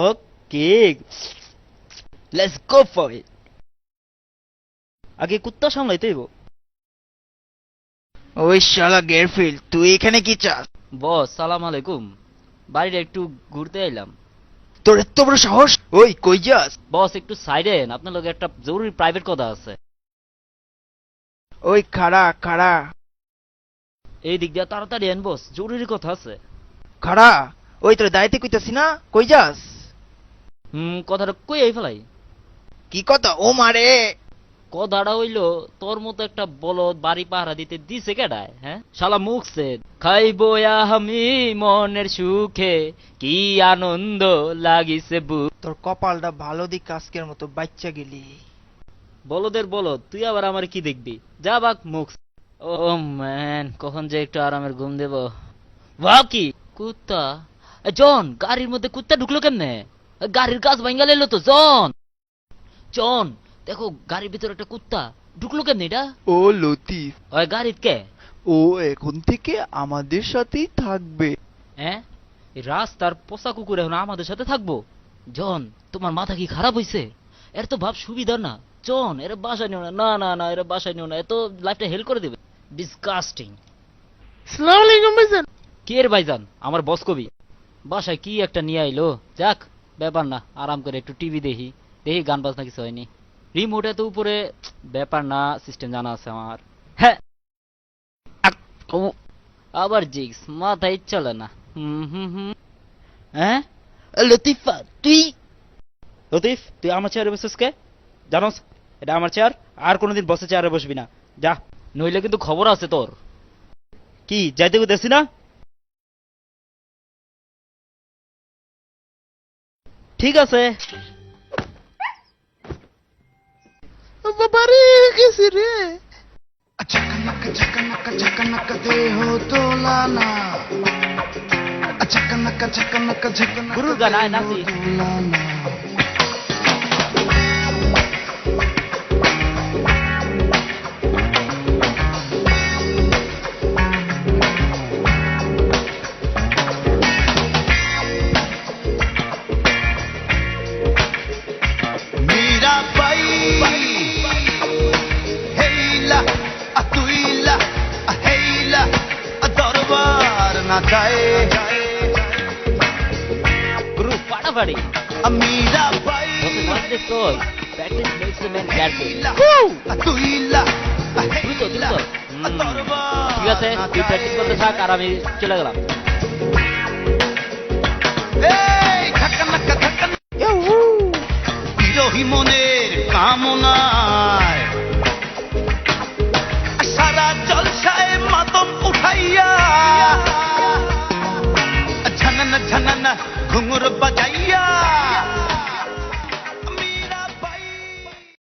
Okay, let's go for it. আগে কুত্তা সামলাইতে হইব। ওই শালা গেরফিল্ড, তুই এখানে কি চাস? বস সালাম আলাইকুম, বাড়িটা একটু ঘুরতে এলাম। তোর এত বড় সাহস! ওই কই যাস? বস একটু সাইডেন, আপনার লগে একটা জরুরি প্রাইভেট কথা আছে। ওই খাড়া খাড়া এই দিক দিয়ে তাড়াতাড়ি এন বস, জরুরি কথা আছে। খাড়া, ওই তোর দায়িত্ব কইতাছি না, কই যাস? কথাটা কই এই ফেলাই। কি কথা? ও মারে! কথাটা হইলো, তোর মতো একটা বলদ বাড়ি পাহারা দিতে দিছে কেডায়? হ্যাঁ শালা মুখছে খাইবো আমি মনের সুখে, কি আনন্দ লাগিছে বুক। তোর কপালটা ভালো দিক, আজকের মতো বাচ্চা গেলি। বলদের বলদ, তুই আবার আমার কি দেখবি? যা বাক মুখ। ও ম্যান, কখন যে একটু আরামের ঘুম দেব। বাহ কি কুত্তা! জন, গাড়ির মধ্যে কুত্তা ঢুকলো কেমনে? গাড়ির কাজ ভাঙ্গা লাইলো তো জন। জন দেখো, গাড়ির ভিতরে একটা কুত্তা ঢুকলো কেমনে এটা? ও লতিফ, ওই গাড়ির কে? ও এখন থেকে আমাদের সাথেই থাকবে। হ্যাঁ, এই রাস্তার পোষা কুকুর এখন আমাদের সাথে থাকবো? জন, তোমার মাথা কি খারাপ হইছে? এর তো ভাব সুবিধা না। জন, এর বাসায় নিও না। না না না, এর বাসায় নিও না, এত লাইফটা হেল করে দেবে। ডিসকাস্টিং। আসসালামু আলাইকুম ভাইজান। কে এর ভাইজান? আমার বস কবি। বাসায় কি একটা নিয়ে আইলো, যাক ব্যাপার না, আরাম করে একটু টিভি দেখি। দেখি গান বাজনা কিছু হয়নি। রিমোট এত উপরে, ব্যাপার না, সিস্টেম জানা আছে আমার। হ্যাঁ, আবার জিক্স মাথায় চলে না। হ্যাঁ লতিফা, তুই লতিফ, তুই আমার চেয়ারে বসছিস কে? জানোস এটা আমার চেয়ার, আর কোনোদিন বসে চেয়ারে বসবি না, যা, নইলে কিন্তু খবর আছে তোর। কি যাইতে দেখছি না? ঠিক আছে। বাবারে গেছি রে। चकनक चकनक चकनक दे हो तोलाना चकनक चकनक झकनक गुरु गाना है नासी। तोलाना मीरा बाई हेला अतुइला हेला दरबार ना जाए গুরু ফাটাফাটি। Meera Bai Practice soul. Practice makes a man careful. अतुइला দ্রুত দ্রুত। ঠিক আছে, তুই প্র্যাকটিস করতে থাক, আর আমি চলে গেলাম। বিরোহী মনের কামনায় সারা জলসায় মাতম উঠাইয়া ঝনন ঝনন ঘুঙুর বাজাইয়া